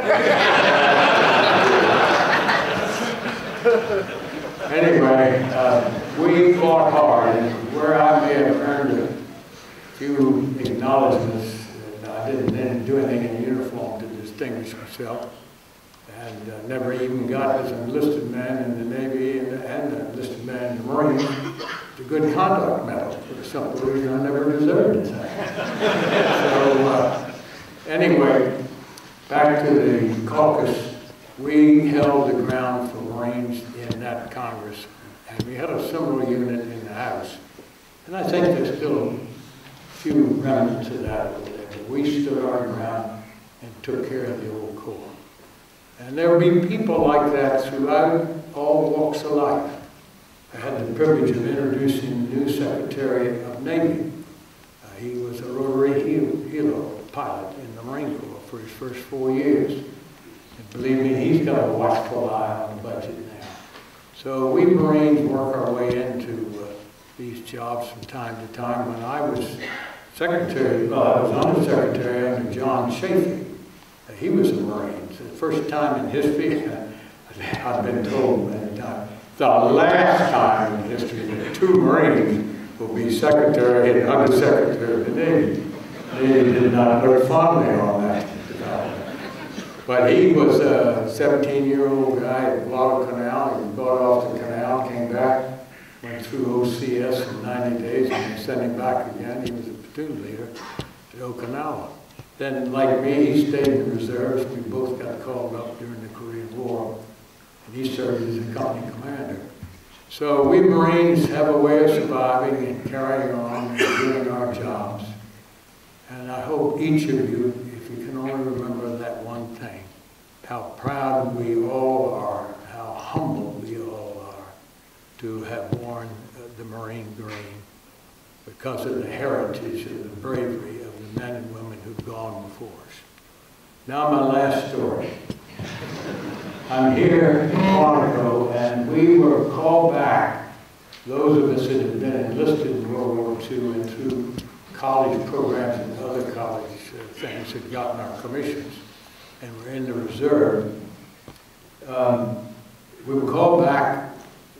[SPEAKER 4] Anyway, we fought hard, and where I may have earned a few acknowledgments, I didn't do anything in uniform to distinguish myself, and never even got as an enlisted man in the Navy and an enlisted man in the Marines the Good Conduct Medal for the simple reason I never deserved it. So anyway, back to the caucus, we held the ground for Marines in that Congress, and we had a similar unit in the House. And I think there's still a few remnants of that over there. But we stood our ground and took care of the old Corps. And there will be people like that throughout all walks of life. I had the privilege of introducing the new Secretary of Navy. He was a rotary helo pilot in the Marine Corps for his first 4 years. And believe me, he's got a watchful eye on the budget now. So we Marines work our way into these jobs from time to time. When I was secretary, well, I was undersecretary under John Chafee. He was a Marine. So the first time in history, I've been told many times, the last time in history that 2 Marines will be secretary and undersecretary of the Navy. They did not look fondly on that. But he was a 17-year-old guy at Guadalcanal. He got off the canal, came back, went through OCS in 90 days, and they sent him back again. He was a platoon leader at Okinawa. Then, like me, he stayed in the reserves. We both got called up during the Korean War, and he served as a company commander. So we Marines have a way of surviving and carrying on and doing our jobs. And I hope each of you, if you can only remember that one thing, how proud we all are, how humble we all are to have worn the Marine green because of the heritage and the bravery of the men and women who've gone before us. Now my last story. I'm here in Monaco, and we were called back, those of us that had been enlisted in World War II and through college programs and other college things had gotten our commissions, and we're in the reserve. we were called back,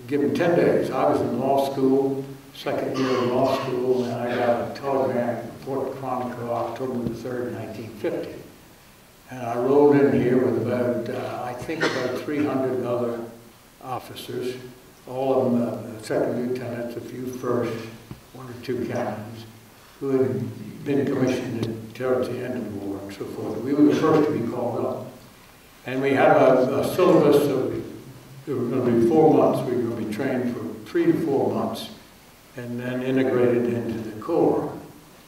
[SPEAKER 4] given 10 days. I was in law school, second year of law school, and I got a telegram from Fort Chronicle, October the 3rd, 1950. And I rolled in here with about, I think about 300 other officers, all of them second lieutenants, a few first, one or two captains, who had been commissioned towards the end of the war and so forth. We were the first to be called up. And we had a syllabus of, it was going to be 4 months. We were going to be trained for 3 to 4 months and then integrated into the Corps.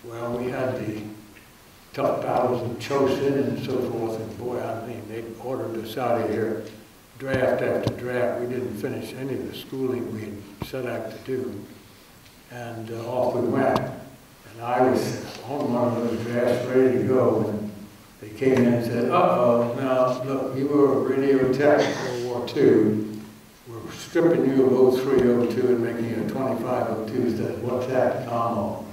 [SPEAKER 4] Well, we had the tough battles in Chosin and so forth, and boy, I mean, they ordered us out of here draft after draft. We didn't finish any of the schooling we had set out to do. And off we went. And I was on one of those drafts ready to go, and they came in and said, uh-oh, now, look, you were a radio tech in World War II. We're stripping you of 0302 and making you a 2502. Said, what's that? Commo.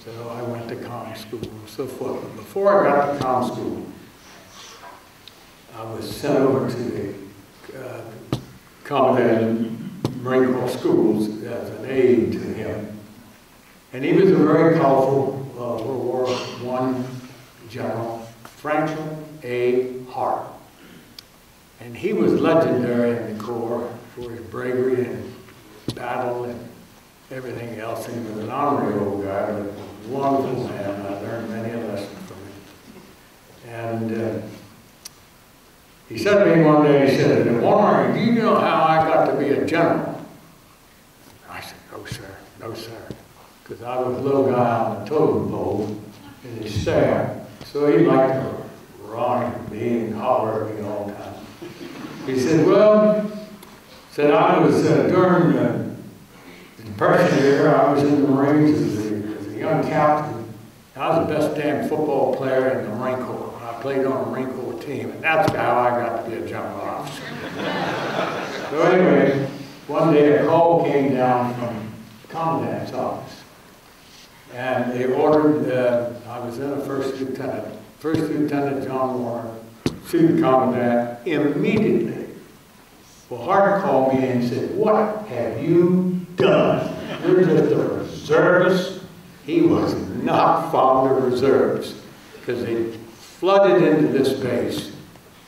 [SPEAKER 4] So I went to comm school and so forth. But before I got to comm school, I was sent over to the Commandant Marine Corps schools as an aide to him. And he was a very colorful World War I general, Franklin A. Hart. And he was legendary in the Corps for his bravery and battle and everything else. And he was an honorary old guy, but a wonderful man. I learned many a lesson from him. And he said to me one day, he said, Warner, do you know how I got to be a general? I said, no, sir, no, sir. Because I was a little guy on the totem pole in his staff. So he liked to run at me and holler at me all the time. He said, well, I was during the Depression era, I was in the Marines as a young captain. I was the best damn football player in the Marine Corps. I played on the Marine Corps team, and that's how I got to be a general officer. So anyway, one day a call came down from the Commandant's office. And they ordered, I was then a first lieutenant. First Lieutenant John Warner, see the Commandant immediately. Well, Hart called me and said, what have you done? You're just a reservist. He was not fond of reserves because they flooded into this base,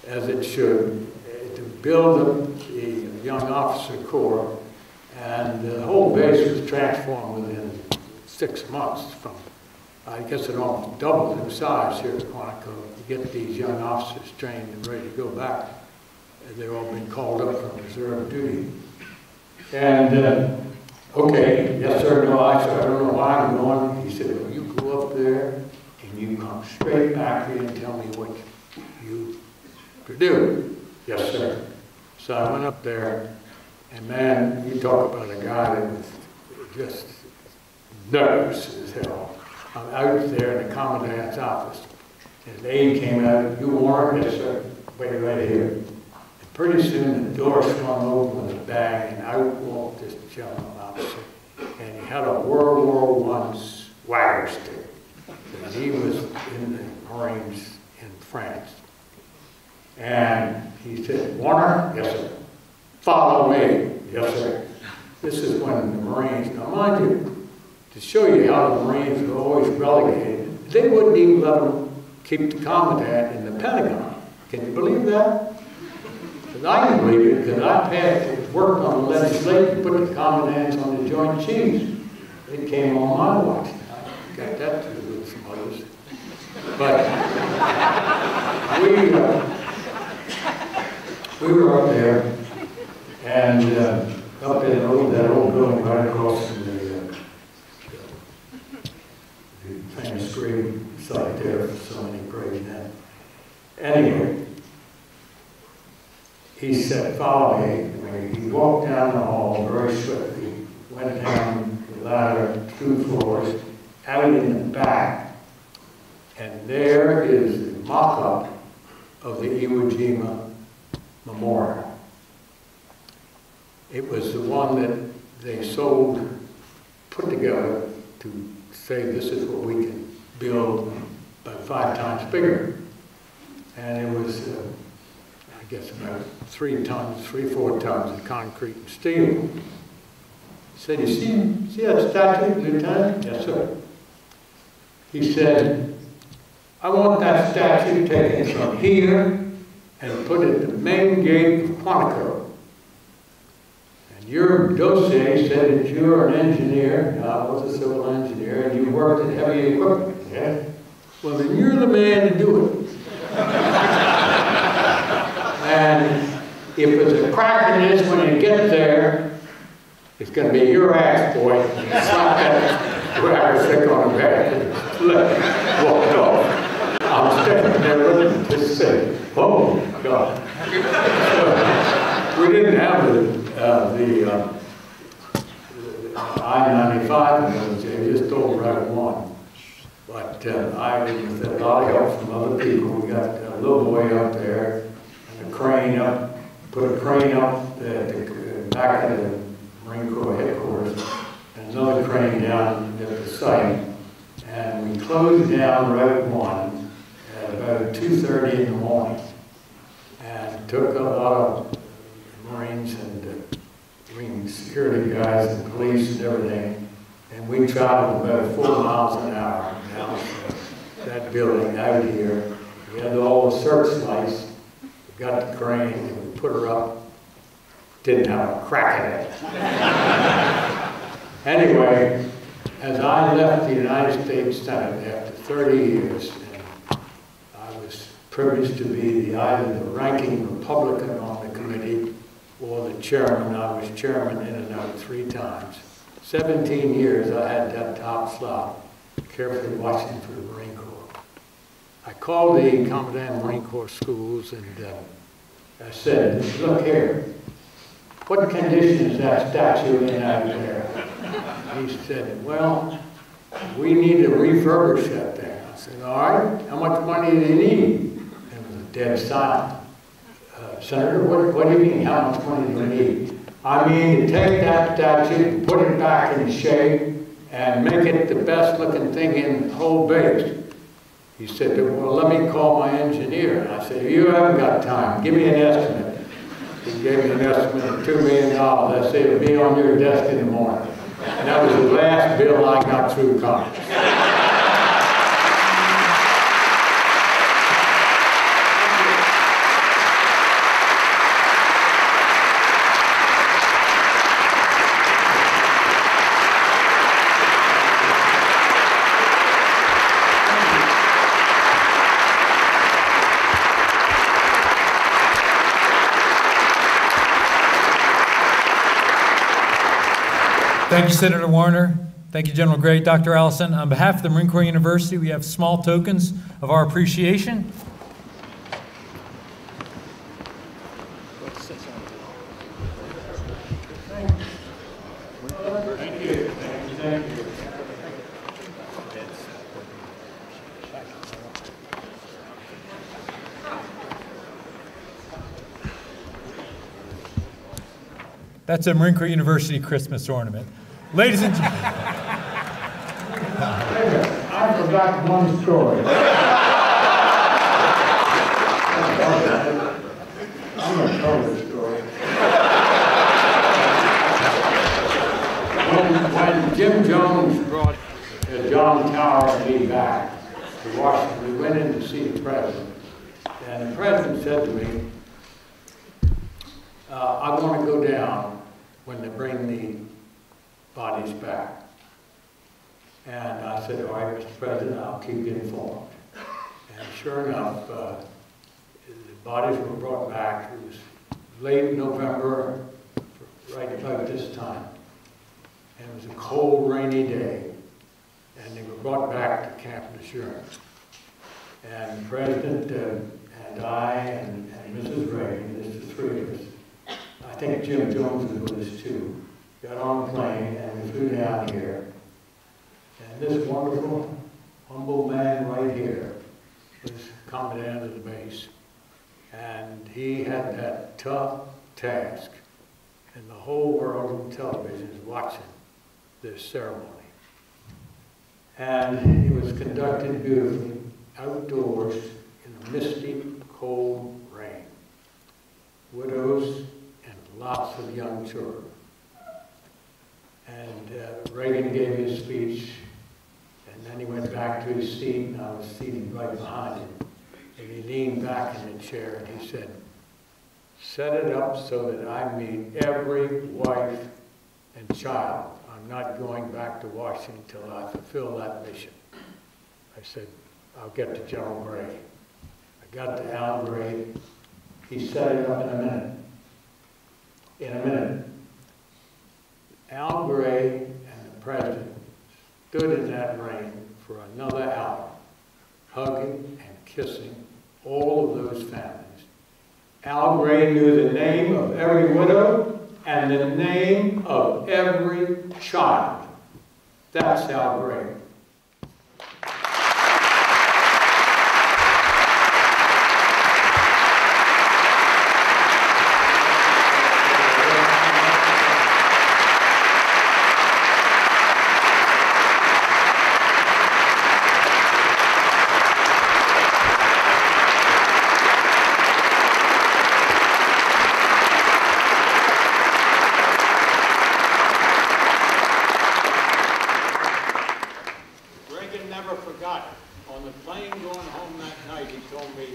[SPEAKER 4] as it should, to build the young officer corps. And the whole base was transformed within 6 months from, I guess it almost doubled in size here at Quantico to get these young officers trained and ready to go back. They've all been called up from reserve duty. And, okay, yes sir, no, I said, I don't know why I'm going. He said, well, you go up there and you come straight back here and tell me what you to do. Yes sir. So I went up there, and man, you talk about a guy that was just nervous as hell. I'm out there in the Commandant's office. His aide came out, you Warren? Yes, sir. Wait right here. And pretty soon the door swung open with a bang, and out walked this general officer. And he had a World War I swagger stick. And he was in the Marines in France. And he said, Warner? Yes, sir. Follow me. Yes, sir. This is when the Marines, now mind you, to show you how the Marines were always relegated, they wouldn't even let them keep the Commandant in the Pentagon. Can you believe that? Because I can believe it, because I worked on the legislation to put the Commandants on the Joint Chiefs. It came on my watch. I got that to do with some others. But we were up there, and up in that old building right across from the famous grave site there for so many brave men. Anyway, he said, follow me. He walked down the hall very swiftly, went down the ladder, 2 floors, out in the back, and there is the mock-up of the Iwo Jima Memorial. It was the one that they put together to say this is what we can build, but 5 times bigger. And it was I guess about 3 tons, 4 tons of concrete and steel. He said, you see that statue, Lieutenant? Yes, sir. He said, I want that statue taken from here and put at the main gate of Quantico. And your dossier said that you're an engineer, I was a civil engineer, and you worked at heavy equipment, yeah? Well, then you're the man to do it. And if there's a crack in this when you get there, it's going to be your ass, boy. Slap that driver sick on the back and walked off. I'm standing there with him, just saying, oh, God. We didn't have the I-95 in those days, just over Route 1. But with a lot of help from other people, we got a little boy up there, and a crane up, put a crane up at the back of the Marine Corps headquarters, and another crane down at the site. And we closed down Route 1 at about 2:30 in the morning, and took a lot of Marines and Marine security guys and police and everything, and we traveled about 4 miles an hour down that building out here. We had all the searchlights. We got the crane and we put her up. Didn't have a crack in it. Anyway, as I left the United States Senate after 30 years, and I was privileged to be either the ranking Republican on the committee or the chairman. I was chairman in and out 3 times. 17 years I had that top slot, carefully watching for the Marine Corps. I called the Commandant of Marine Corps schools and I said, look here, what condition is that statue in out there? He said, well, we need to refurbish that thing. I said, all right, how much money do you need? And it was dead silent. Senator, what do you mean, how much money do you need? I mean to take that statue and put it back in shape and make it the best looking thing in the whole base. He said, well, let me call my engineer. And I said, you haven't got time, give me an estimate. He gave me an estimate of $2 million. I said, it'll be on your desk in the morning. And that was the last bill I got through Congress.
[SPEAKER 5] Thank you, Senator Warner. Thank you, General Gray, Dr. Allison. On behalf of the Marine Corps University, we have small tokens of our appreciation. That's a Marine Corps University Christmas ornament. Ladies and gentlemen.
[SPEAKER 4] I forgot one story. I'm going to tell this story. When Jim Jones brought John Tower and me back to Washington, we went in to see the president. And the president said to me, I want to go down when they bring the bodies back. And I said, all right, Mr. President, I'll keep you informed. And sure enough, the bodies were brought back. It was late November, right about this time. And it was a cold, rainy day. And they were brought back to Camp Lejeune. And the President and I and Mrs. Reagan, this is the 3 of us, I think Jim Jones was with us too, got on the plane and we flew down here. And this wonderful, humble man right here was commandant of the base. And he had that tough task. And the whole world on television is watching this ceremony. And it was conducted beautifully, outdoors, in the misty, cold rain. widows, and lots of young children. And Reagan gave his speech, and then he went back to his seat, and I was seated right behind him. And he leaned back in the chair and he said, "Set it up so that I meet every wife and child. I'm not going back to Washington until I fulfill that mission." I said, "I'll get to General Gray." I got to Al Gray. He set it up in a minute. In a minute. Al Gray and the President stood in that rain for another hour, hugging and kissing all of those families. Al Gray knew the name of every widow and the name of every child. That's Al Gray. On the plane going home that night, he told me,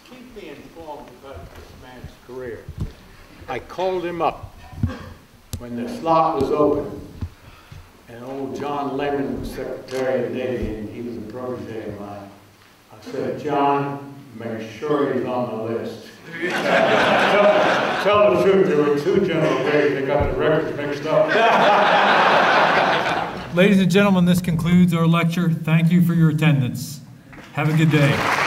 [SPEAKER 4] "Keep me informed about this man's career." I called him up when the slot was open, and old John Lehman was Secretary of the Navy, and he was a protege of mine. I said, "John, make sure he's on the list."
[SPEAKER 1] Tell the truth, there were two General Grays, they got the records mixed up.
[SPEAKER 5] Ladies and gentlemen, this concludes our lecture. Thank you for your attendance. Have a good day.